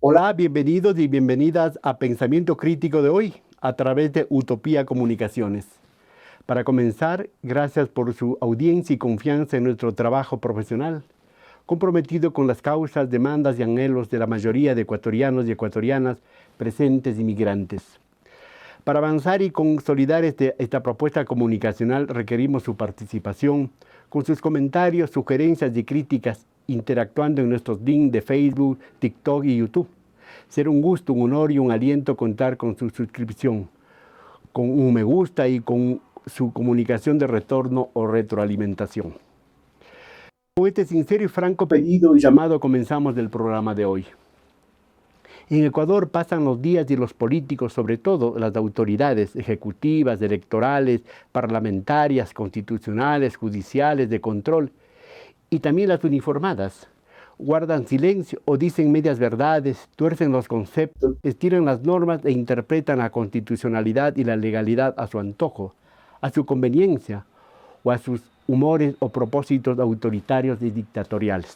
Hola, bienvenidos y bienvenidas a Pensamiento Crítico de hoy a través de Utopía Comunicaciones. Para comenzar, gracias por su audiencia y confianza en nuestro trabajo profesional, comprometido con las causas, demandas y anhelos de la mayoría de ecuatorianos y ecuatorianas presentes y migrantes. Para avanzar y consolidar esta propuesta comunicacional requerimos su participación con sus comentarios, sugerencias y críticas, interactuando en nuestros links de Facebook, TikTok y YouTube. Será un gusto, un honor y un aliento contar con su suscripción, con un me gusta y con su comunicación de retorno o retroalimentación. Con este sincero y franco pedido y llamado comenzamos el programa de hoy. En Ecuador pasan los días y los políticos, sobre todo las autoridades ejecutivas, electorales, parlamentarias, constitucionales, judiciales, de control, y también las uniformadas, guardan silencio o dicen medias verdades, tuercen los conceptos, estiran las normas e interpretan la constitucionalidad y la legalidad a su antojo, a su conveniencia o a sus humores o propósitos autoritarios y dictatoriales.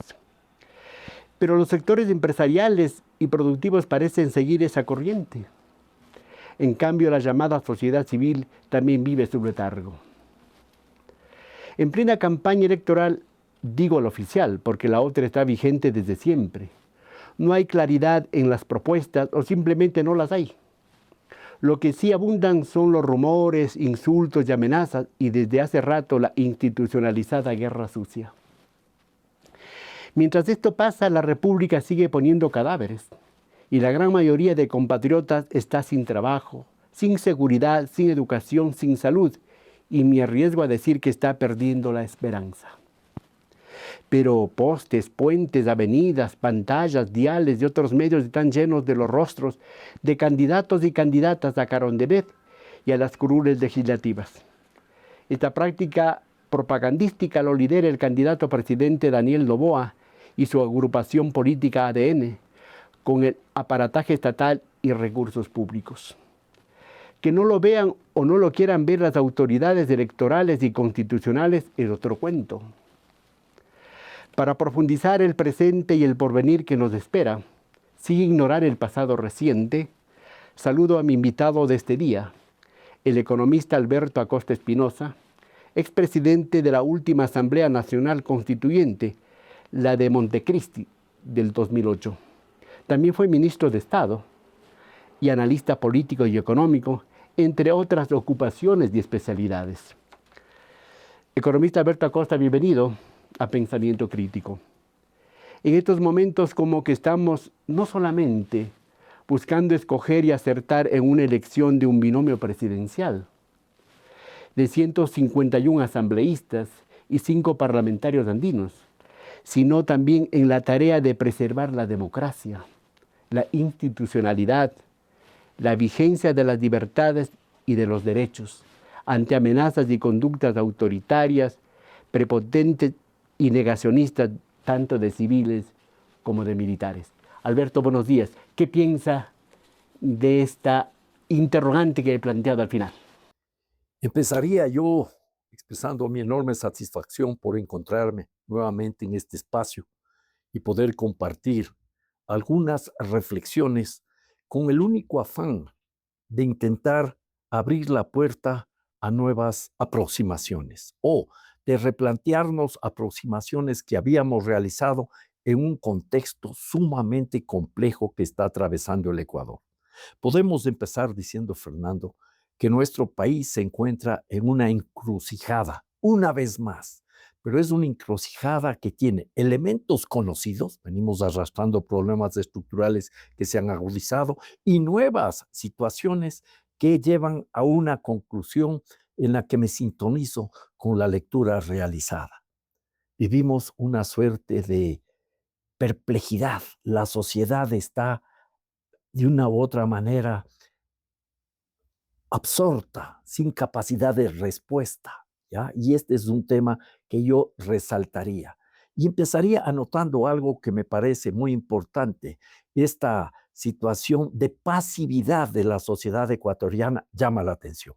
Pero los sectores empresariales y productivos parecen seguir esa corriente. En cambio, la llamada sociedad civil también vive su letargo. En plena campaña electoral, digo la oficial, porque la otra está vigente desde siempre, no hay claridad en las propuestas o simplemente no las hay. Lo que sí abundan son los rumores, insultos y amenazas y desde hace rato la institucionalizada guerra sucia. Mientras esto pasa, la República sigue poniendo cadáveres y la gran mayoría de compatriotas está sin trabajo, sin seguridad, sin educación, sin salud, y me arriesgo a decir que está perdiendo la esperanza. Pero postes, puentes, avenidas, pantallas, diales y otros medios están llenos de los rostros de candidatos y candidatas a Carondelet y a las curules legislativas. Esta práctica propagandística lo lidera el candidato presidente Daniel Noboa y su agrupación política ADN, con el aparataje estatal y recursos públicos. Que no lo vean o no lo quieran ver las autoridades electorales y constitucionales es otro cuento. Para profundizar el presente y el porvenir que nos espera, sin ignorar el pasado reciente, saludo a mi invitado de este día, el economista Alberto Acosta Espinosa, expresidente de la última Asamblea Nacional Constituyente, la de Montecristi, del 2008. También fue ministro de Estado y analista político y económico, entre otras ocupaciones y especialidades. Economista Alberto Acosta, bienvenido a Pensamiento Crítico. En estos momentos como que estamos no solamente buscando escoger y acertar en una elección de un binomio presidencial, de 151 asambleístas y 5 parlamentarios andinos, sino también en la tarea de preservar la democracia, la institucionalidad, la vigencia de las libertades y de los derechos, ante amenazas y conductas autoritarias, prepotentes y negacionistas, tanto de civiles como de militares. Alberto, buenos días. ¿Qué piensa de esta interrogante que he planteado al final? Empezaría yo expresando mi enorme satisfacción por encontrarme nuevamente en este espacio y poder compartir algunas reflexiones con el único afán de intentar abrir la puerta a nuevas aproximaciones o de replantearnos aproximaciones que habíamos realizado en un contexto sumamente complejo que está atravesando el Ecuador. Podemos empezar diciendo, Fernando, que nuestro país se encuentra en una encrucijada, una vez más, pero es una encrucijada que tiene elementos conocidos, venimos arrastrando problemas estructurales que se han agudizado y nuevas situaciones que llevan a una conclusión en la que me sintonizo con la lectura realizada. Vivimos una suerte de perplejidad, la sociedad está de una u otra manera absorta, sin capacidad de respuesta, ¿ya? Y este es un tema que yo resaltaría. Y empezaría anotando algo que me parece muy importante. Esta situación de pasividad de la sociedad ecuatoriana llama la atención.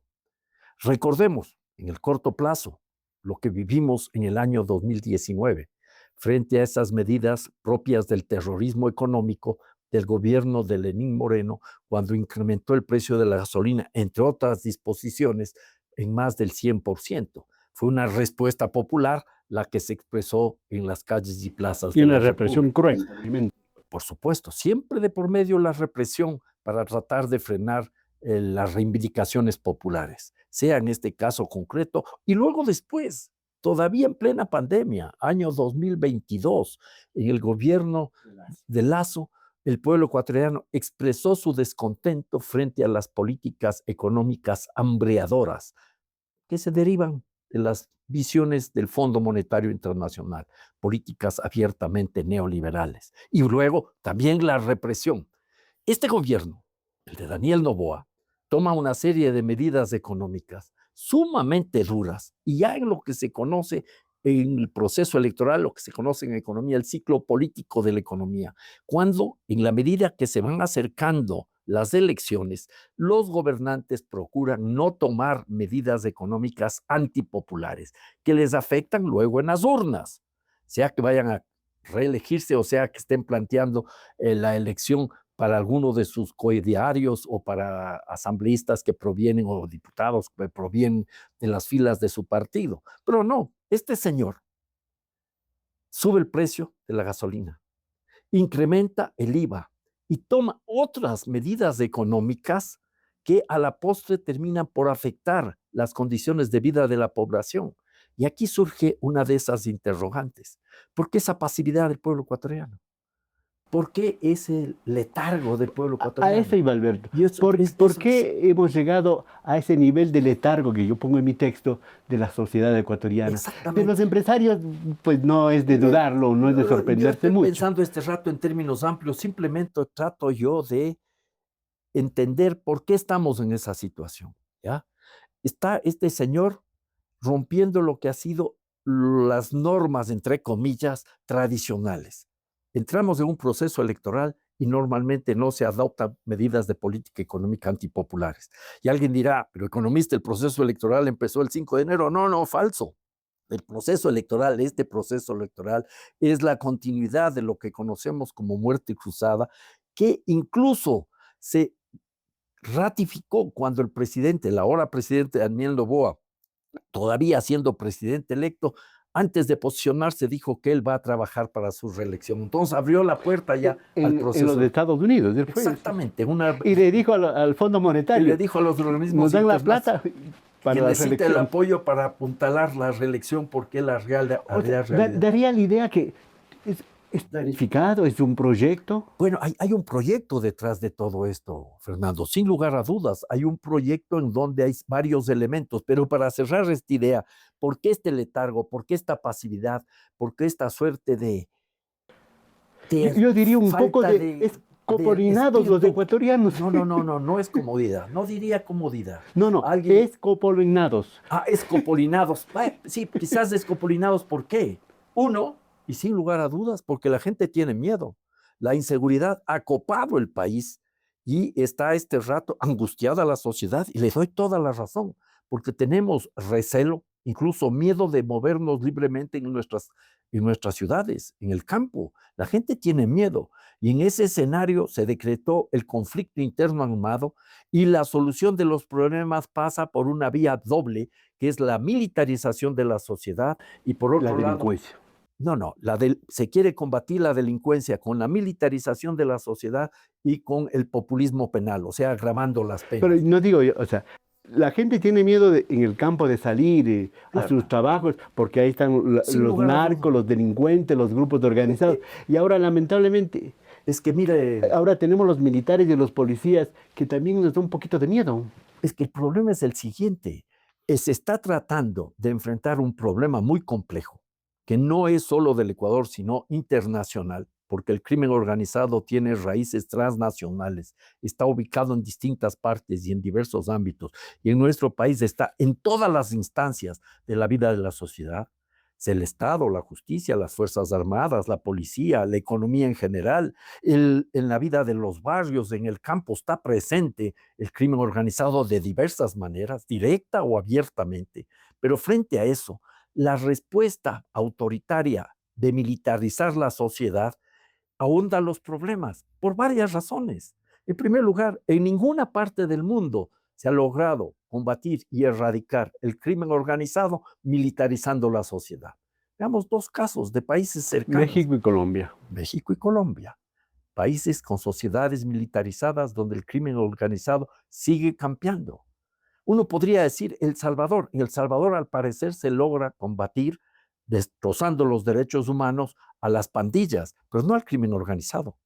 Recordemos, en el corto plazo, lo que vivimos en el año 2019, frente a esas medidas propias del terrorismo económico del gobierno de Lenín Moreno cuando incrementó el precio de la gasolina, entre otras disposiciones, en más del 100%. Fue una respuesta popular la que se expresó en las calles y plazas Y de una la represión República. cruel. Por supuesto, siempre de por medio la represión para tratar de frenar las reivindicaciones populares, sea en este caso concreto, y luego después, todavía en plena pandemia, año 2022, en el gobierno de Lazo, el pueblo ecuatoriano expresó su descontento frente a las políticas económicas hambreadoras que se derivan de las visiones del Fondo Monetario Internacional, políticas abiertamente neoliberales. Y luego también la represión. Este gobierno, el de Daniel Noboa, toma una serie de medidas económicas sumamente duras y ya en lo que se conoce en el proceso electoral, lo que se conoce en economía, el ciclo político de la economía, cuando en la medida que se van acercando las elecciones, los gobernantes procuran no tomar medidas económicas antipopulares que les afectan luego en las urnas, sea que vayan a reelegirse o sea que estén planteando la elección para alguno de sus coediarios o para asambleístas que provienen o diputados que provienen de las filas de su partido. Pero no, este señor sube el precio de la gasolina, incrementa el IVA y toma otras medidas económicas que a la postre terminan por afectar las condiciones de vida de la población. Y aquí surge una de esas interrogantes. ¿Por qué esa pasividad del pueblo ecuatoriano? ¿Por qué ese letargo del pueblo A ecuatoriano? eso iba, Alberto. Y eso, ¿Por qué hemos llegado a ese nivel de letargo que yo pongo en mi texto de la sociedad ecuatoriana? De exactamente. los empresarios, pues no es de dudarlo, no es de Yo sorprenderse estoy mucho. pensando este rato en términos amplios, simplemente trato yo de entender por qué estamos en esa situación, ¿ya? Está este señor rompiendo lo que ha sido las normas, entre comillas, tradicionales. Entramos en un proceso electoral y normalmente no se adoptan medidas de política económica antipopulares. Y alguien dirá, pero economista, el proceso electoral empezó el 5 de enero. No, no, falso. El proceso electoral, este proceso electoral, es la continuidad de lo que conocemos como muerte cruzada, que incluso se ratificó cuando el presidente, el ahora presidente Daniel Noboa, todavía siendo presidente electo, antes de posicionarse dijo que él va a trabajar para su reelección. Entonces abrió la puerta ya al proceso. En los de Estados Unidos. Exactamente. Y le dijo al Fondo Y Monetario, le dijo a los organismos nos dan la plata para que la necesita el reelección. apoyo para apuntalar la reelección porque es la realidad. Daría la idea que es planificado, es un proyecto. Bueno, hay un proyecto detrás de todo esto, Fernando, sin lugar a dudas. Hay un proyecto en donde hay varios elementos, pero para cerrar esta idea, ¿por qué este letargo? ¿Por qué esta pasividad? ¿Por qué esta suerte de Yo diría un poco de escopolinados los ecuatorianos. No es comodidad, no diría comodidad. No, escopolinados. Escopolinados. Sí, quizás escopolinados, ¿por qué? Uno, y sin lugar a dudas, porque la gente tiene miedo. La inseguridad ha copado el país y está este rato angustiada la sociedad y le doy toda la razón, porque tenemos recelo, incluso miedo de movernos libremente en nuestras ciudades, en el campo. La gente tiene miedo y en ese escenario se decretó el conflicto interno armado y la solución de los problemas pasa por una vía doble, que es la militarización de la sociedad y por otro lado... La delincuencia. Se quiere combatir la delincuencia con la militarización de la sociedad y con el populismo penal, o sea, agravando las penas. Pero no digo yo, o sea, la gente tiene miedo en el campo de salir a sus trabajos porque ahí están los narcos, los delincuentes, los grupos organizados. Y ahora, lamentablemente, es que mire, ahora tenemos los militares y los policías que también nos da un poquito de miedo. Es que el problema es el siguiente. Se está tratando de enfrentar un problema muy complejo, que no es solo del Ecuador, sino internacional, porque el crimen organizado tiene raíces transnacionales, está ubicado en distintas partes y en diversos ámbitos, y en nuestro país está en todas las instancias de la vida de la sociedad. Es el Estado, la justicia, las Fuerzas Armadas, la policía, la economía en general, en la vida de los barrios, en el campo, está presente el crimen organizado de diversas maneras, directa o abiertamente. Pero frente a eso, la respuesta autoritaria de militarizar la sociedad ahonda los problemas por varias razones. En primer lugar, en ninguna parte del mundo se ha logrado combatir y erradicar el crimen organizado militarizando la sociedad. Veamos dos casos de países cercanos. México y Colombia. México y Colombia, países con sociedades militarizadas donde el crimen organizado sigue campeando. Uno podría decir El Salvador. En El Salvador, al parecer, se logra combatir destrozando los derechos humanos a las pandillas, pero no al crimen organizado.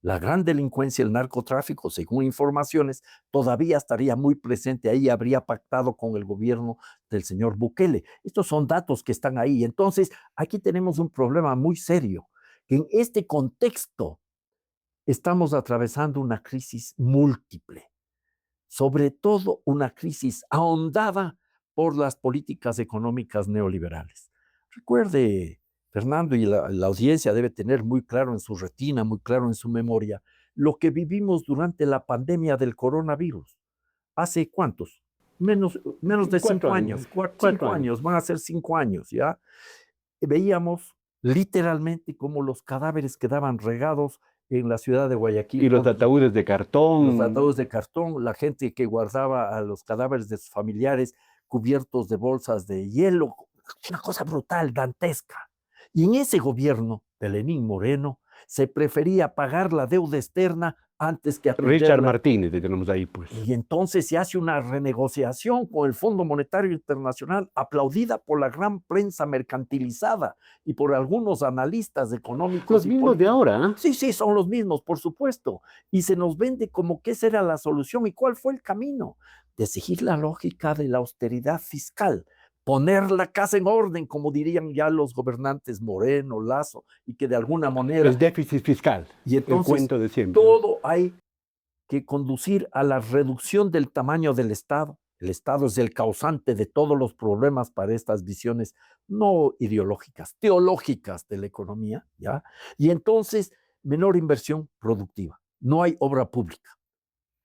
La gran delincuencia, el narcotráfico, según informaciones, todavía estaría muy presente ahí, habría pactado con el gobierno del señor Bukele. Estos son datos que están ahí. Entonces, aquí tenemos un problema muy serio, que en este contexto estamos atravesando una crisis múltiple, sobre todo una crisis ahondada por las políticas económicas neoliberales. Recuerde, Fernando, y la audiencia debe tener muy claro en su retina, muy claro en su memoria, lo que vivimos durante la pandemia del coronavirus. ¿Hace cuántos? Menos de 5 años. 5 años, van a ser 5 años, ¿ya? Veíamos literalmente cómo los cadáveres quedaban regados en la ciudad de Guayaquil. Y los ataúdes de cartón. Los ataúdes de cartón, la gente que guardaba a los cadáveres de sus familiares cubiertos de bolsas de hielo, una cosa brutal, dantesca. Y en ese gobierno de Lenín Moreno se prefería pagar la deuda externa antes que atender Richard Martínez, tenemos ahí, pues. Y entonces se hace una renegociación con el Fondo Monetario Internacional, aplaudida por la gran prensa mercantilizada y por algunos analistas económicos. Los mismos de ahora, ¿eh? Sí, sí, son los mismos, por supuesto. Y se nos vende como que esa era la solución. ¿Y cuál fue el camino? De seguir la lógica de la austeridad fiscal, poner la casa en orden, como dirían ya los gobernantes Moreno, Lazo, y que de alguna manera... El déficit fiscal, y entonces, el cuento de siempre. Todo hay que conducir a la reducción del tamaño del Estado. El Estado es el causante de todos los problemas para estas visiones no ideológicas, teológicas de la economía, ¿ya? Y entonces, menor inversión productiva. No hay obra pública.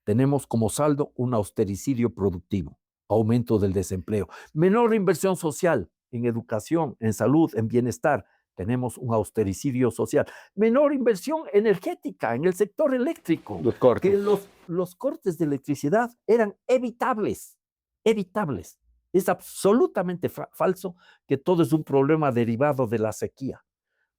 Tenemos como saldo un austericidio productivo, aumento del desempleo. Menor inversión social en educación, en salud, en bienestar. Tenemos un austericidio social. Menor inversión energética en el sector eléctrico. Los cortes. Que los cortes de electricidad eran evitables. Evitables. Es absolutamente falso que todo es un problema derivado de la sequía,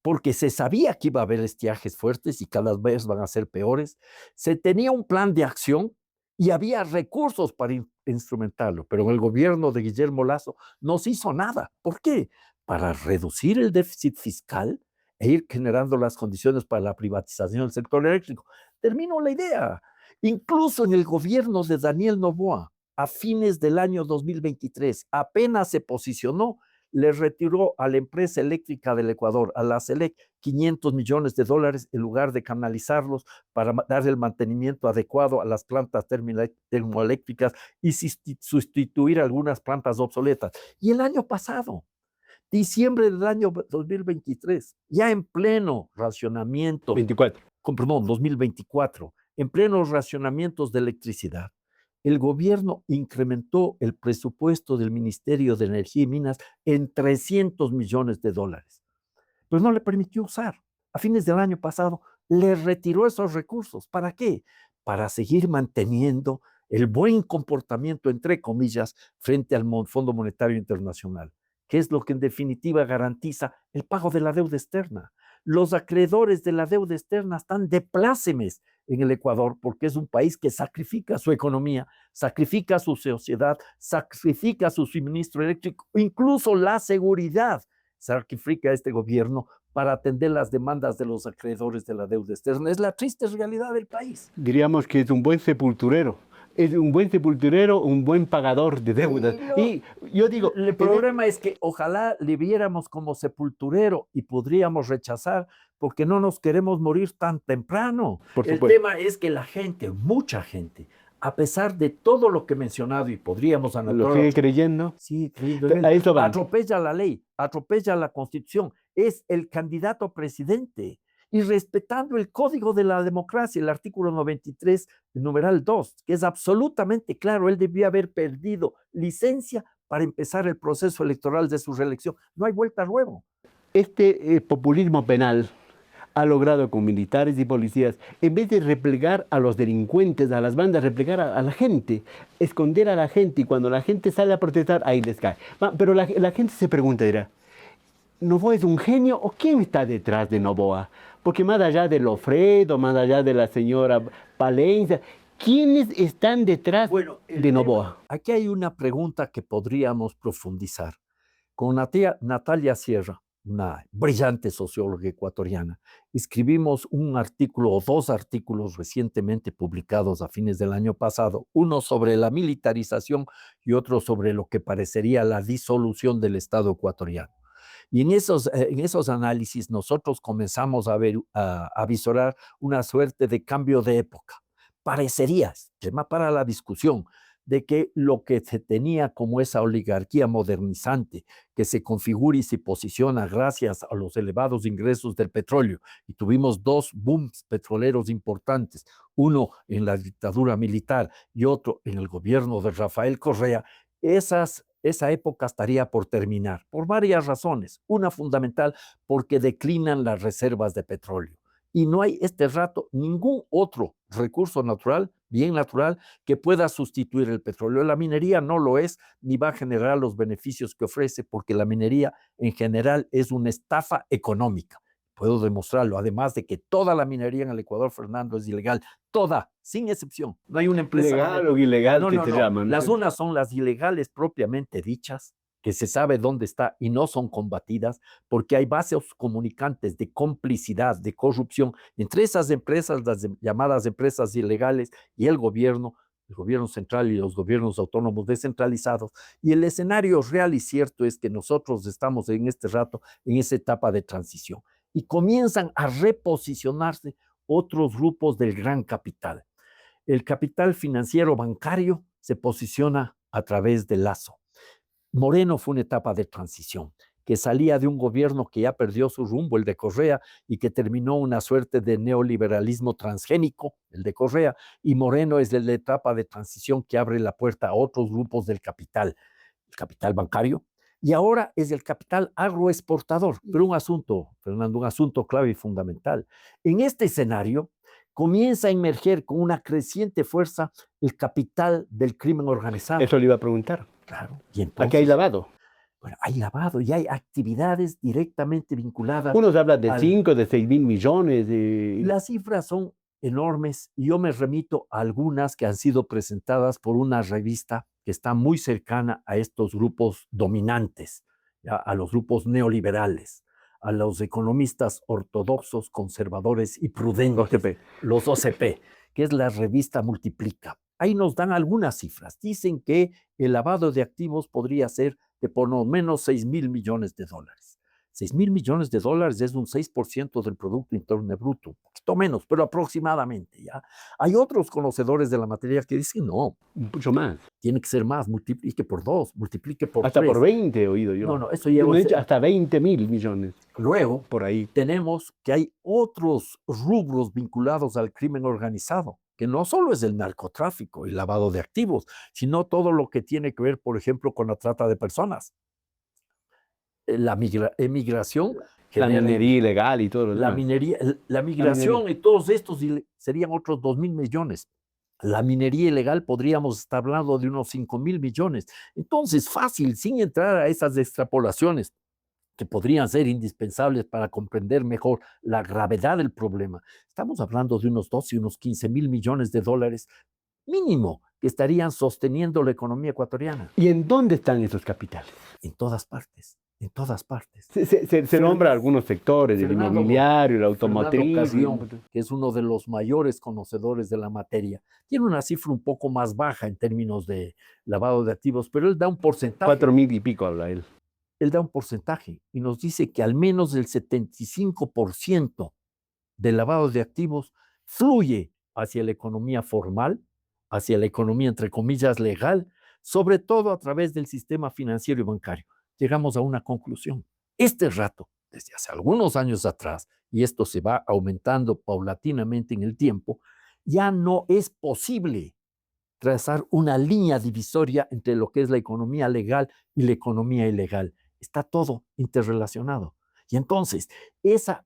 porque se sabía que iba a haber estiajes fuertes y cada vez van a ser peores. Se tenía un plan de acción y había recursos para instrumentarlo, pero en el gobierno de Guillermo Lasso no se hizo nada. ¿Por qué? Para reducir el déficit fiscal e ir generando las condiciones para la privatización del sector eléctrico. Termino la idea. Incluso en el gobierno de Daniel Noboa, a fines del año 2023, apenas se posicionó, le retiró a la empresa eléctrica del Ecuador, a la CELEC, $500 millones en lugar de canalizarlos para dar el mantenimiento adecuado a las plantas termoeléctricas y sustituir algunas plantas obsoletas. Y el año pasado, diciembre del año 2023, ya en pleno racionamiento, 2024, en plenos racionamientos de electricidad, el gobierno incrementó el presupuesto del Ministerio de Energía y Minas en $300 millones, pero no le permitió usar. A fines del año pasado le retiró esos recursos. ¿Para qué? Para seguir manteniendo el buen comportamiento, entre comillas, frente al Fondo Monetario Internacional, que es lo que en definitiva garantiza el pago de la deuda externa. Los acreedores de la deuda externa están de plácemes en el Ecuador porque es un país que sacrifica su economía, sacrifica su sociedad, sacrifica su suministro eléctrico, incluso la seguridad sacrifica este gobierno para atender las demandas de los acreedores de la deuda externa. Es la triste realidad del país. Diríamos que es un buen sepulturero. Es un buen sepulturero, un buen pagador de deudas. Y yo digo... El problema es que ojalá le viéramos como sepulturero y podríamos rechazar porque no nos queremos morir tan temprano. El tema es que la gente, mucha gente, a pesar de todo lo que he mencionado y podríamos anotar... ¿Lo sigue creyendo? Sí, creyendo. A eso van. Atropella la ley, atropella la Constitución. Es el candidato a presidente. Y respetando el código de la democracia, el artículo 93, el numeral 2, que es absolutamente claro, él debía haber perdido licencia para empezar el proceso electoral de su reelección. No hay vuelta a nuevo. Este populismo penal ha logrado con militares y policías, en vez de replegar a los delincuentes, a las bandas, replegar a la gente, esconder a la gente, y cuando la gente sale a protestar, ahí les cae. Pero la gente se pregunta, dirá, ¿Noboa es un genio o quién está detrás de Noboa? Porque más allá de Lofredo, más allá de la señora Palencia, ¿quiénes están detrás Bueno, de Noboa? aquí hay una pregunta que podríamos profundizar. Con Natalia Sierra, una brillante socióloga ecuatoriana, escribimos un artículo o dos artículos recientemente publicados a fines del año pasado, uno sobre la militarización y otro sobre lo que parecería la disolución del Estado ecuatoriano. Y en esos análisis nosotros comenzamos a ver, a visorar una suerte de cambio de época. Parecería, tema para la discusión, de que lo que se tenía como esa oligarquía modernizante que se configura y se posiciona gracias a los elevados ingresos del petróleo, y tuvimos dos booms petroleros importantes, uno en la dictadura militar y otro en el gobierno de Rafael Correa, esa época estaría por terminar, por varias razones. Una fundamental, porque declinan las reservas de petróleo. Y no hay este rato ningún otro recurso natural, bien natural, que pueda sustituir el petróleo. La minería no lo es, ni va a generar los beneficios que ofrece, porque la minería en general es una estafa económica. Puedo demostrarlo, además de que toda la minería en el Ecuador, Fernando, es ilegal. Toda, sin excepción. No hay una empresa. ¿Legal o ilegal No, que no, te no. llaman? Las unas son las ilegales propiamente dichas, que se sabe dónde está y no son combatidas, porque hay vasos comunicantes de complicidad, de corrupción entre esas empresas, las llamadas empresas ilegales, y el gobierno central y los gobiernos autónomos descentralizados. Y el escenario real y cierto es que nosotros estamos en este rato en esa etapa de transición y comienzan a reposicionarse otros grupos del gran capital. El capital financiero bancario se posiciona a través de Lazo. Moreno fue una etapa de transición, que salía de un gobierno que ya perdió su rumbo, el de Correa, y que terminó una suerte de neoliberalismo transgénico, el de Correa, y Moreno es la etapa de transición que abre la puerta a otros grupos del capital, el capital bancario, y ahora es el capital agroexportador. Pero un asunto, Fernando, un asunto clave y fundamental. En este escenario comienza a emerger con una creciente fuerza el capital del crimen organizado. Eso le iba a preguntar. Claro. Y entonces, Aquí hay lavado. bueno, hay lavado y hay actividades directamente vinculadas. Unos hablan de 5, de 6 mil millones. Las cifras son enormes y yo me remito a algunas que han sido presentadas por una revista que está muy cercana a estos grupos dominantes, ¿ya? A los grupos neoliberales, a los economistas ortodoxos, conservadores y prudentes, OCP. los OCP, que es la revista Multiplica. Ahí nos dan algunas cifras. Dicen que el lavado de activos podría ser de por lo menos 6 mil millones de dólares. 6 mil millones de dólares es un 6% del Producto Interno Bruto, un poquito menos, pero aproximadamente, ¿ya? Hay otros conocedores de la materia que dicen, no, mucho más. Tiene que ser más, multiplique por 2, multiplique por 3. Hasta por 20 he oído yo. No, eso lleva hasta 20 mil millones. Luego, por ahí tenemos que hay otros rubros vinculados al crimen organizado, que no solo es el narcotráfico y lavado de activos, sino todo lo que tiene que ver, por ejemplo, con la trata de personas. La emigración, la minería ilegal y todo lo demás. La migración y todos estos serían otros 2 mil millones. La minería ilegal podríamos estar hablando de unos 5 mil millones. Entonces, fácil, sin entrar a esas extrapolaciones que podrían ser indispensables para comprender mejor la gravedad del problema. Estamos hablando de unos 12, unos 15 mil millones de dólares mínimo que estarían sosteniendo la economía ecuatoriana. ¿Y en dónde están esos capitales? En todas partes. En todas partes. Se nombra algunos sectores, el inmobiliario, el automotriz. Carrión, que es uno de los mayores conocedores de la materia, tiene una cifra un poco más baja en términos de lavado de activos, pero él da un porcentaje. 4 mil y pico habla él. Él da un porcentaje y nos dice que al menos el 75% del lavado de activos fluye hacia la economía formal, hacia la economía, entre comillas, legal, sobre todo a través del sistema financiero y bancario. Llegamos a una conclusión. Este rato, desde hace algunos años atrás, y esto se va aumentando paulatinamente en el tiempo, ya no es posible trazar una línea divisoria entre lo que es la economía legal y la economía ilegal. Está todo interrelacionado. Y entonces, esa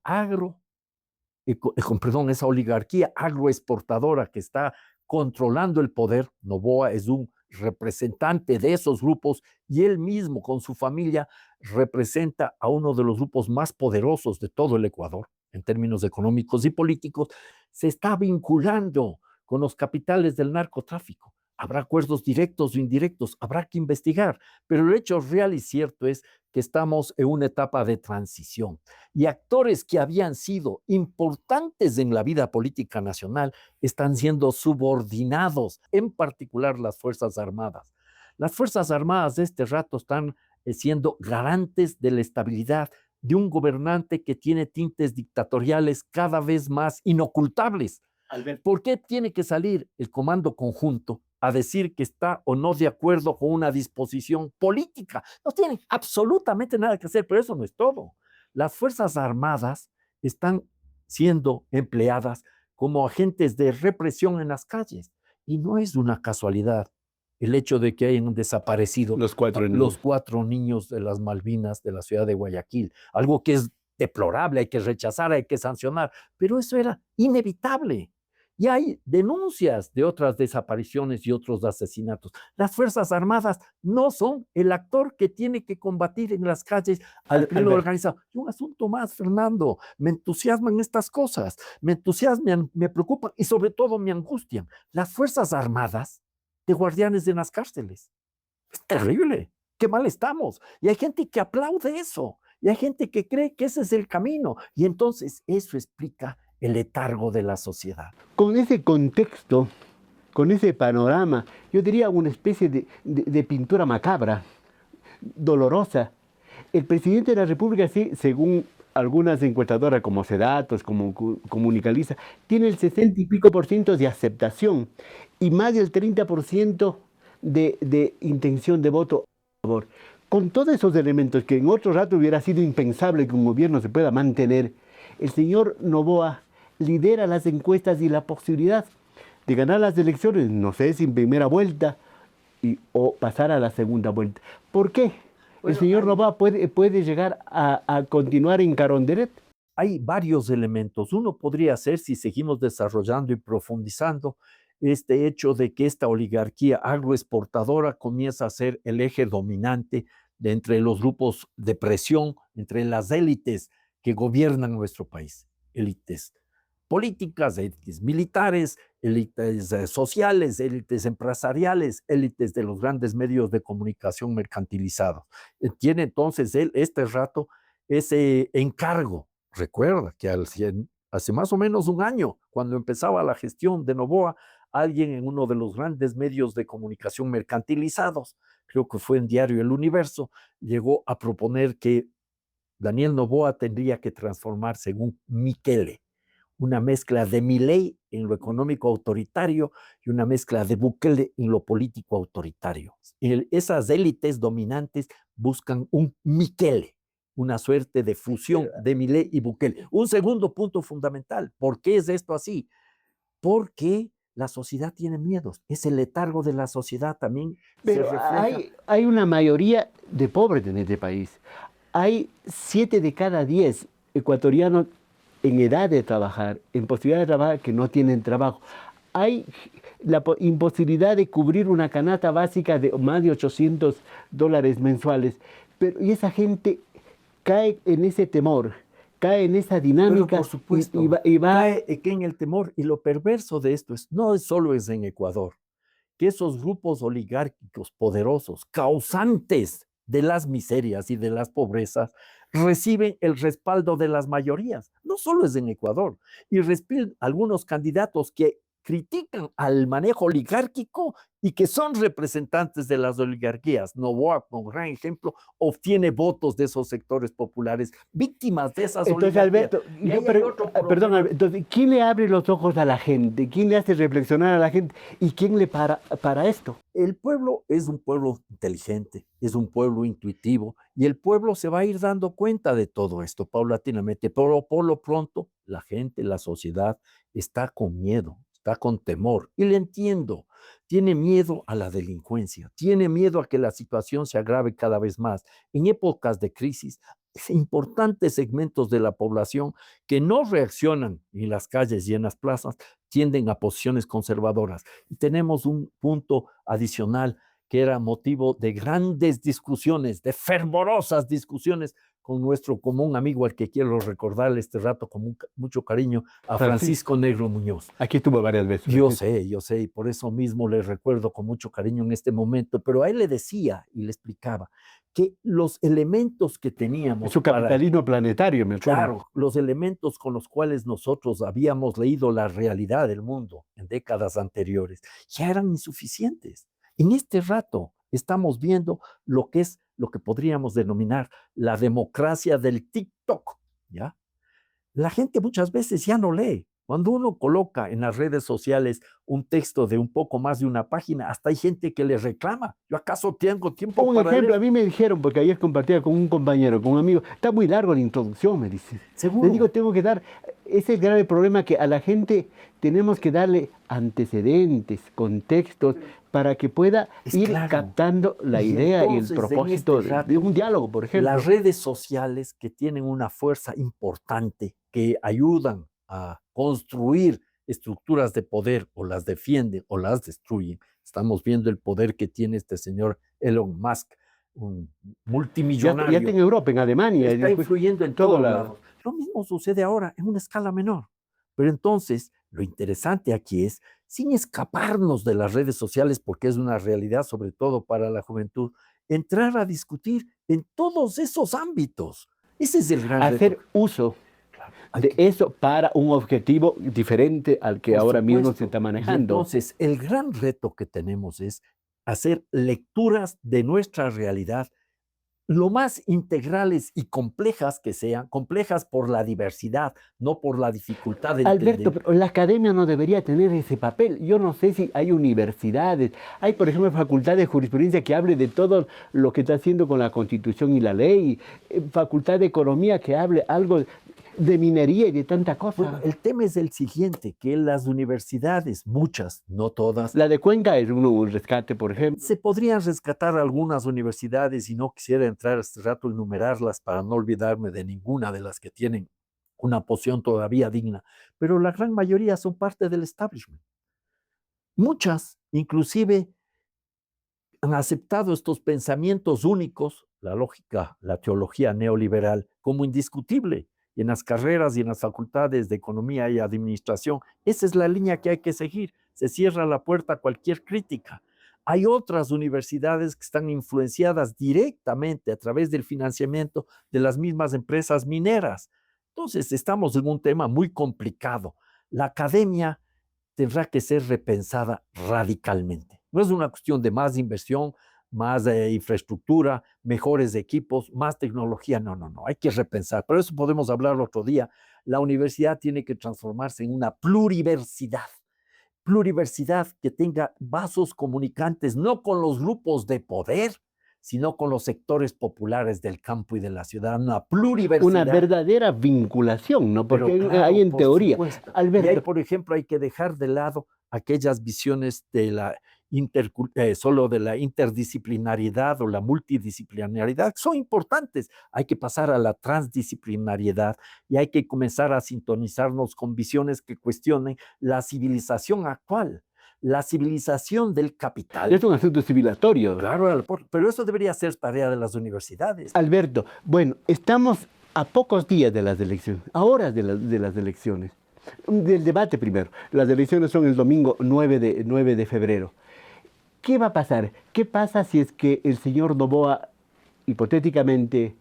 perdón, esa oligarquía agroexportadora que está controlando el poder. Noboa es un representante de esos grupos y él mismo con su familia representa a uno de los grupos más poderosos de todo el Ecuador en términos económicos y políticos. Se está vinculando con los capitales del narcotráfico. Habrá acuerdos directos o indirectos, habrá que investigar, pero el hecho real y cierto es que estamos en una etapa de transición y actores que habían sido importantes en la vida política nacional están siendo subordinados, en particular las Fuerzas Armadas. Las Fuerzas Armadas de este rato están siendo garantes de la estabilidad de un gobernante que tiene tintes dictatoriales cada vez más inocultables. Alberto, ¿por qué tiene que salir el comando conjunto a decir que está o no de acuerdo con una disposición política? No tienen absolutamente nada que hacer, pero eso no es todo. Las Fuerzas Armadas están siendo empleadas como agentes de represión en las calles y no es una casualidad el hecho de que hayan desaparecido Los cuatro los 4 niños de las Malvinas de la ciudad de Guayaquil, algo que es deplorable, hay que rechazar, hay que sancionar, pero eso era inevitable. Y hay denuncias de otras desapariciones y otros asesinatos. Las Fuerzas Armadas no son el actor que tiene que combatir en las calles al crimen organizado. Y un asunto más, Fernando, me entusiasman estas cosas, me entusiasman, me preocupan y sobre todo me angustian. Las Fuerzas Armadas de guardianes en las cárceles. Es terrible, qué mal estamos. Y hay gente que aplaude eso, y hay gente que cree que ese es el camino. Y entonces eso explica el letargo de la sociedad. Con ese contexto, con ese panorama, yo diría una especie de pintura macabra, dolorosa. El presidente de la República, sí, según algunas encuestadoras como Cedatos, como Comunicaliza, tiene el 60 y pico por ciento de aceptación y más del 30% de intención de voto a favor. Con todos esos elementos que en otro rato hubiera sido impensable que un gobierno se pueda mantener, el señor Noboa lidera las encuestas y la posibilidad de ganar las elecciones, no sé si en primera vuelta o pasar a la segunda vuelta. ¿Por qué? El señor Noboa puede llegar a continuar en Carondelet. Hay varios elementos. Uno podría ser, si seguimos desarrollando y profundizando, este hecho de que esta oligarquía agroexportadora comienza a ser el eje dominante de entre los grupos de presión, entre las élites que gobiernan nuestro país. Élites políticas, élites militares, élites sociales, élites empresariales, élites de los grandes medios de comunicación mercantilizados. Tiene entonces él este rato ese encargo. Recuerda que hace más o menos un año, cuando empezaba la gestión de Noboa, alguien en uno de los grandes medios de comunicación mercantilizados, creo que fue en Diario El Universo, llegó a proponer que Daniel Noboa tendría que transformarse en un Mikele, una mezcla de Milei en lo económico autoritario y una mezcla de Bukele en lo político autoritario. Esas élites dominantes buscan un Mikele, una suerte de fusión de Milei y Bukele. Un segundo punto fundamental, ¿por qué es esto así? Porque la sociedad tiene miedos, es el letargo de la sociedad también. Pero hay una mayoría de pobres en este país. Hay 7 de cada 10 ecuatorianos en edad de trabajar, en posibilidad de trabajar, que no tienen trabajo. Hay la imposibilidad de cubrir una canasta básica de más de $800 mensuales. Y esa gente cae en ese temor, cae en esa dinámica. Pero por supuesto, cae en el temor. Y lo perverso de esto no solo es en Ecuador, que esos grupos oligárquicos poderosos, causantes de las miserias y de las pobrezas, reciben el respaldo de las mayorías. No solo es en Ecuador. Y reciben algunos candidatos que critican al manejo oligárquico y que son representantes de las oligarquías. Noboa, como gran ejemplo, obtiene votos de esos sectores populares, víctimas de esas oligarquías. Alberto, perdón, entonces, ¿quién le abre los ojos a la gente? ¿Quién le hace reflexionar a la gente? ¿Y quién le para esto? El pueblo es un pueblo inteligente, es un pueblo intuitivo, y el pueblo se va a ir dando cuenta de todo esto paulatinamente, pero por lo pronto la gente, la sociedad está con miedo, está con temor, y le entiendo. Tiene miedo a la delincuencia, tiene miedo a que la situación se agrave cada vez más. En épocas de crisis importantes segmentos de la población que no reaccionan en las calles y en las plazas, tienden a posiciones conservadoras. Y tenemos un punto adicional que era motivo de grandes discusiones, de fervorosas discusiones con nuestro común amigo, al que quiero recordarle este rato con mucho cariño, a Francisco Negro Muñoz. Aquí estuvo varias veces. Yo sé, y por eso mismo le recuerdo con mucho cariño en este momento, pero a él le decía y le explicaba que los elementos que teníamos Su capitalismo planetario, me acuerdo. Claro, los elementos con los cuales nosotros habíamos leído la realidad del mundo en décadas anteriores ya eran insuficientes. En este rato estamos viendo lo que podríamos denominar la democracia del TikTok, ¿ya? La gente muchas veces ya no lee. Cuando uno coloca en las redes sociales un texto de un poco más de una página, hasta hay gente que le reclama. ¿Yo acaso tengo tiempo Un para ejemplo, leer? a mí me dijeron, porque ayer compartía con un compañero, con un amigo, está muy largo la introducción, me dice. Seguro. Le digo, tengo que dar, ese es el grave problema, que a la gente tenemos que darle antecedentes, contextos, para que pueda ir captando la idea y el propósito de un diálogo, por ejemplo. Las redes sociales, que tienen una fuerza importante, que ayudan a construir estructuras de poder, o las defienden o las destruyen. Estamos viendo el poder que tiene este señor Elon Musk, un multimillonario. Ya está en Europa, en Alemania. Está influyendo en todos lados. Lo mismo sucede ahora en una escala menor. Pero entonces, lo interesante aquí es, sin escaparnos de las redes sociales, porque es una realidad sobre todo para la juventud, entrar a discutir en todos esos ámbitos. Ese es el gran reto. Hacer uso de eso para un objetivo diferente al que ahora mismo se está manejando. Y entonces, el gran reto que tenemos es hacer lecturas de nuestra realidad lo más integrales y complejas que sean, complejas por la diversidad, no por la dificultad de entender. Alberto, pero la academia no debería tener ese papel. Yo no sé si hay universidades, hay por ejemplo facultad de jurisprudencia que hable de todo lo que está haciendo con la Constitución y la ley, facultad de economía que hable algo de minería y de tanta cosa. Bueno, el tema es el siguiente, que las universidades, muchas, no todas. La de Cuenca es un rescate, por ejemplo. Se podrían rescatar algunas universidades, y no quisiera entrar este rato a enumerarlas para no olvidarme de ninguna de las que tienen una posición todavía digna, pero la gran mayoría son parte del establishment. Muchas, inclusive, han aceptado estos pensamientos únicos, la lógica, la teología neoliberal, como indiscutible. Y en las carreras y en las facultades de economía y administración, esa es la línea que hay que seguir. Se cierra la puerta a cualquier crítica. Hay otras universidades que están influenciadas directamente a través del financiamiento de las mismas empresas mineras. Entonces, estamos en un tema muy complicado. La academia tendrá que ser repensada radicalmente. No es una cuestión de más inversión, más infraestructura, mejores equipos, más tecnología. No. Hay que repensar. Pero eso podemos hablar otro día. La universidad tiene que transformarse en una pluriversidad. Pluriversidad que tenga vasos comunicantes, no con los grupos de poder, sino con los sectores populares del campo y de la ciudad. Una pluriversidad. Una verdadera vinculación, ¿no? Porque hay en teoría. Alberto, y ahí, por ejemplo, hay que dejar de lado aquellas visiones de la solo de la interdisciplinariedad o la multidisciplinariedad, que son importantes. Hay que pasar a la transdisciplinariedad y hay que comenzar a sintonizarnos con visiones que cuestionen la civilización actual, la civilización del capital. Es un asunto civilizatorio. Claro, pero eso debería ser tarea de las universidades. Alberto, bueno, estamos a pocos días de las elecciones, a horas de las elecciones. Del debate primero. Las elecciones son el domingo 9 de febrero. ¿Qué va a pasar? ¿Qué pasa si es que el señor Noboa, hipotéticamente,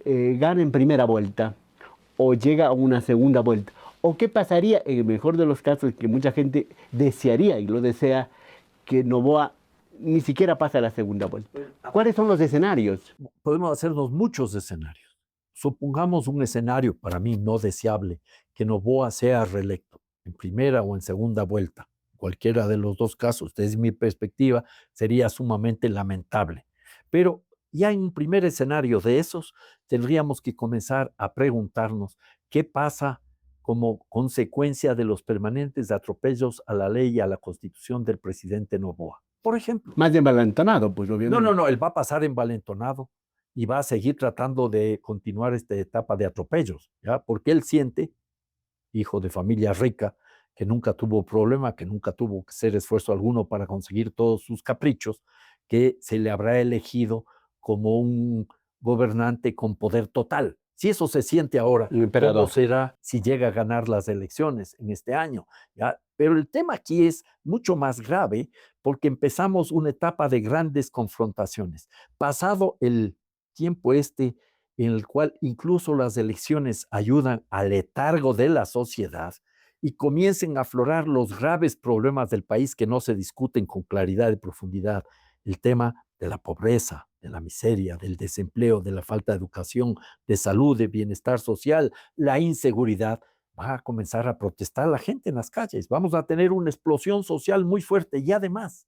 gana en primera vuelta o llega a una segunda vuelta? ¿O qué pasaría, en el mejor de los casos, que mucha gente desearía y lo desea, que Noboa ni siquiera pase a la segunda vuelta? ¿Cuáles son los escenarios? Podemos hacernos muchos escenarios. Supongamos un escenario para mí no deseable, que Noboa sea reelecto en primera o en segunda vuelta. Cualquiera de los dos casos, desde mi perspectiva, sería sumamente lamentable. Pero ya en un primer escenario de esos, tendríamos que comenzar a preguntarnos qué pasa como consecuencia de los permanentes atropellos a la ley y a la constitución del presidente Noboa. Por ejemplo. Más envalentonado, pues obviamente. No, él va a pasar envalentonado. y va a seguir tratando de continuar esta etapa de atropellos, ¿ya? Porque él siente, hijo de familia rica, que nunca tuvo problema, que nunca tuvo que hacer esfuerzo alguno para conseguir todos sus caprichos, que se le habrá elegido como un gobernante con poder total. Si eso se siente ahora, Un ¿cómo emperador. será si llega a ganar las elecciones en este año? ¿Ya? Pero el tema aquí es mucho más grave porque empezamos una etapa de grandes confrontaciones. Pasado el tiempo este en el cual incluso las elecciones ayudan al letargo de la sociedad y comiencen a aflorar los graves problemas del país que no se discuten con claridad y profundidad. El tema de la pobreza, de la miseria, del desempleo, de la falta de educación, de salud, de bienestar social, la inseguridad. Va a comenzar a protestar la gente en las calles. Vamos a tener una explosión social muy fuerte y además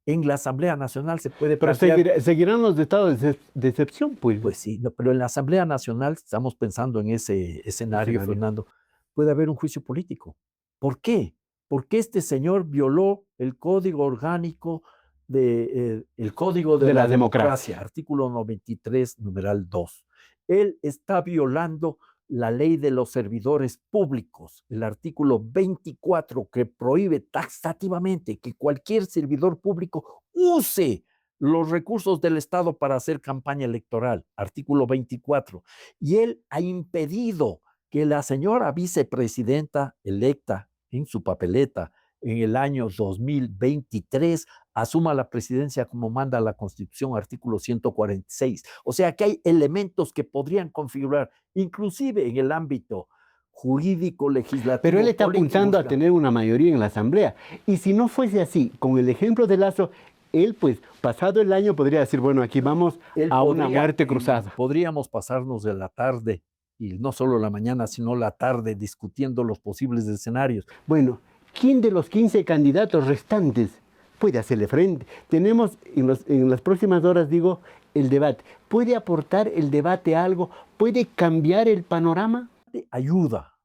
en la Asamblea Nacional se puede Pero plantear. seguirán los estados de excepción, pues. Pues sí, no, pero en la Asamblea Nacional, estamos pensando en ese escenario, Escenario. Fernando, puede haber un juicio político. ¿Por qué? Porque este señor violó el Código Orgánico el Código de De la la democracia. Democracia, artículo 93, numeral 2. Él está violando la ley de los servidores públicos, el artículo 24, que prohíbe taxativamente que cualquier servidor público use los recursos del Estado para hacer campaña electoral, artículo 24. Y él ha impedido que la señora vicepresidenta electa en su papeleta en el año 2023 asuma la presidencia como manda la Constitución, artículo 146. O sea que hay elementos que podrían configurar, inclusive en el ámbito jurídico, legislativo. Pero él está político, apuntando a tener una mayoría en la Asamblea. Y si no fuese así, con el ejemplo de Lazo, él, pues, pasado el año, podría decir, bueno, aquí vamos a una muerte cruzada. Podríamos pasarnos de la tarde, y no solo la mañana, sino la tarde, discutiendo los posibles escenarios. Bueno, ¿quién de los 15 candidatos restantes puede hacerle frente? Tenemos en las próximas horas, digo, el debate. ¿Puede aportar el debate algo? ¿Puede cambiar el panorama? Ayuda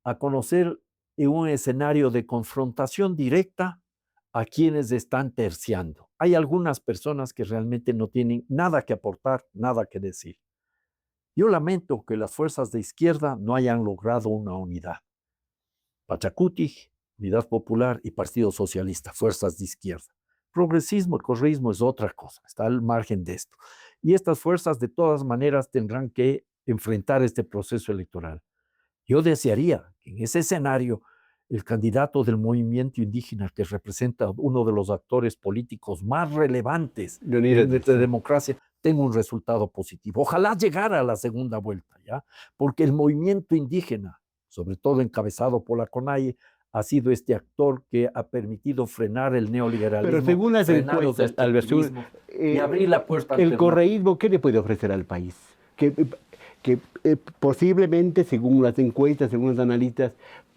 a conocer en un escenario de confrontación directa a quienes están terciando. Hay algunas personas que realmente no tienen nada que aportar, nada que decir. Yo lamento que las fuerzas de izquierda no hayan logrado una unidad. Pachacuti, Unidad Popular y Partido Socialista, fuerzas de izquierda. Progresismo y correísmo es otra cosa, está al margen de esto. Y estas fuerzas de todas maneras tendrán que enfrentar este proceso electoral. Yo desearía que en ese escenario el candidato del movimiento indígena, que representa uno de los actores políticos más relevantes de nuestra democracia, tenga un resultado positivo. Ojalá llegara a la segunda vuelta, ¿ya? Porque el movimiento indígena, sobre todo encabezado por la CONAIE, ha sido este actor que ha permitido frenar el neoliberalismo. Pero según las encuestas, y abrir la puerta. El correísmo, ¿qué le puede ofrecer al país? Que posiblemente, según las encuestas, según los analistas,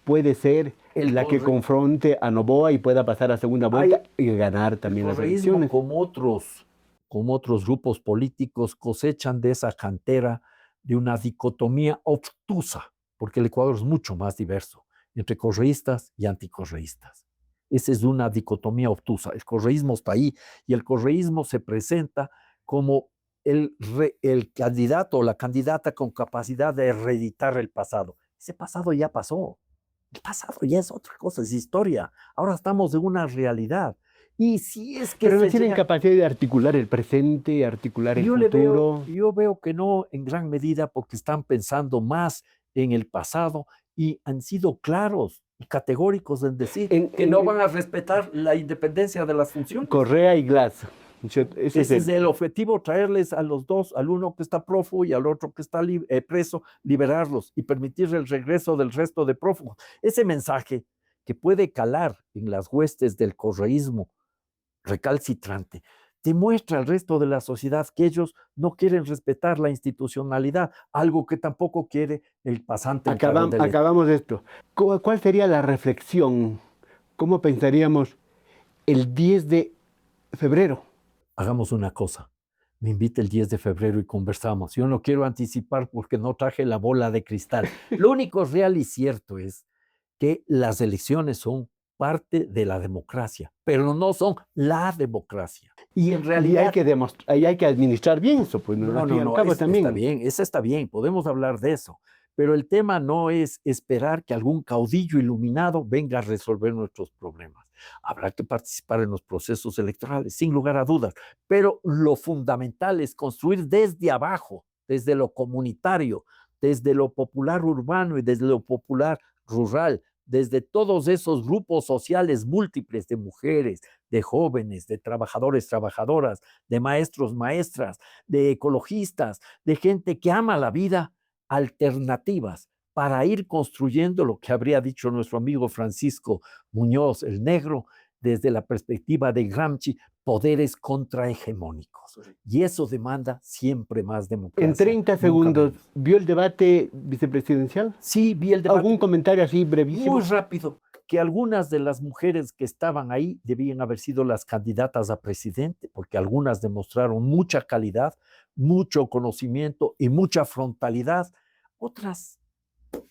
puede ser la que confronte a Noboa y pueda pasar a segunda vuelta y ganar también las elecciones. Como otros grupos políticos, cosechan de esa cantera de una dicotomía obtusa, porque el Ecuador es mucho más diverso entre correístas y anticorreístas. Esa es una dicotomía obtusa. El correísmo está ahí y el correísmo se presenta como el candidato o la candidata con capacidad de reeditar el pasado. Ese pasado ya pasó. El pasado ya es otra cosa, es historia. Ahora estamos en una realidad. Y si es que pero no tienen capacidad de articular el presente, articular el futuro. Yo veo que no en gran medida porque están pensando más en el pasado y han sido claros y categóricos en decir que no van a respetar la independencia de las funciones. Correa y Glass. Ese es el objetivo, traerles a los dos, al uno que está prófugo y al otro que está preso, liberarlos y permitir el regreso del resto de prófugos. Ese mensaje que puede calar en las huestes del correísmo recalcitrante, demuestra al resto de la sociedad que ellos no quieren respetar la institucionalidad, algo que tampoco quiere el pasante. Acabamos esto. ¿Cuál sería la reflexión? ¿Cómo pensaríamos el 10 de febrero? Hagamos una cosa, me invita el 10 de febrero y conversamos. Yo no quiero anticipar porque no traje la bola de cristal. Lo único real y cierto es que las elecciones son parte de la democracia, pero no son la democracia. Y en Y realidad... hay que administrar bien eso, pues. No, Al fin y al cabo también. está bien, esa está bien, podemos hablar de eso. Pero el tema no es esperar que algún caudillo iluminado venga a resolver nuestros problemas. Habrá que participar en los procesos electorales, sin lugar a dudas. Pero lo fundamental es construir desde abajo, desde lo comunitario, desde lo popular urbano y desde lo popular rural, desde todos esos grupos sociales múltiples de mujeres, de jóvenes, de trabajadores, trabajadoras, de maestros, maestras, de ecologistas, de gente que ama la vida, alternativas para ir construyendo lo que habría dicho nuestro amigo Francisco Muñoz, el negro, desde la perspectiva de Gramsci, poderes contrahegemónicos. Y eso demanda siempre más democracia. En 30 segundos, ¿vio el debate vicepresidencial? Sí, vi el debate. ¿Algún comentario así brevísimo? Muy rápido, que algunas de las mujeres que estaban ahí debían haber sido las candidatas a presidente, porque algunas demostraron mucha calidad, mucho conocimiento y mucha frontalidad. Otras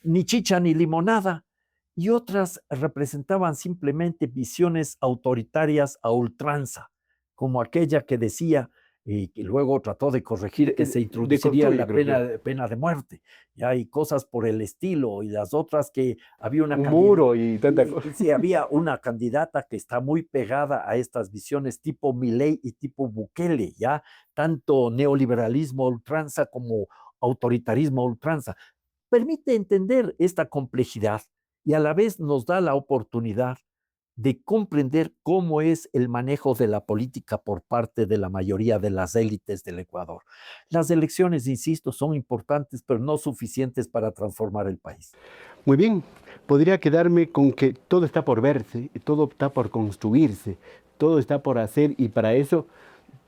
ni chicha ni limonada, y otras representaban simplemente visiones autoritarias a ultranza, como aquella que decía, y que luego trató de corregir, que se introduciría la pena de muerte. Y hay cosas por el estilo, y las otras que había una... Un muro y tanta cosa. Sí, había una candidata que está muy pegada a estas visiones tipo Milei y tipo Bukele, ya tanto neoliberalismo a ultranza como autoritarismo a ultranza. Permite entender esta complejidad y a la vez nos da la oportunidad de comprender cómo es el manejo de la política por parte de la mayoría de las élites del Ecuador. Las elecciones, insisto, son importantes, pero no suficientes para transformar el país. Muy bien, podría quedarme con que todo está por verse, todo está por construirse, todo está por hacer, y para eso,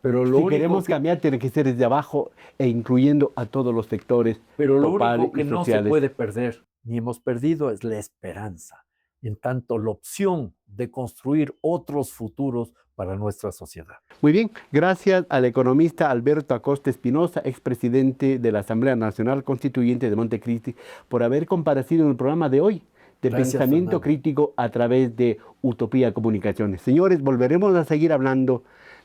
pero si queremos cambiar, tiene que ser desde abajo e incluyendo a todos los sectores. Pero lo único que no se puede perder, ni hemos perdido, es la esperanza, en tanto la opción de construir otros futuros para nuestra sociedad. Muy bien, gracias al economista Alberto Acosta Espinosa, expresidente de la Asamblea Nacional Constituyente de Montecristi, por haber comparecido en el programa de hoy de pensamiento crítico a través de Utopía Comunicaciones. Señores, volveremos a seguir hablando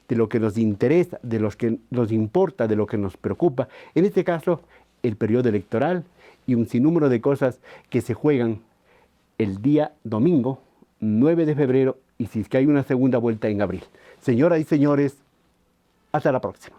de lo que nos interesa, de lo que nos importa, de lo que nos preocupa. En este caso, el periodo electoral y un sinnúmero de cosas que se juegan el día domingo, 9 de febrero, y si es que hay una segunda vuelta en abril. Señoras y señores, hasta la próxima.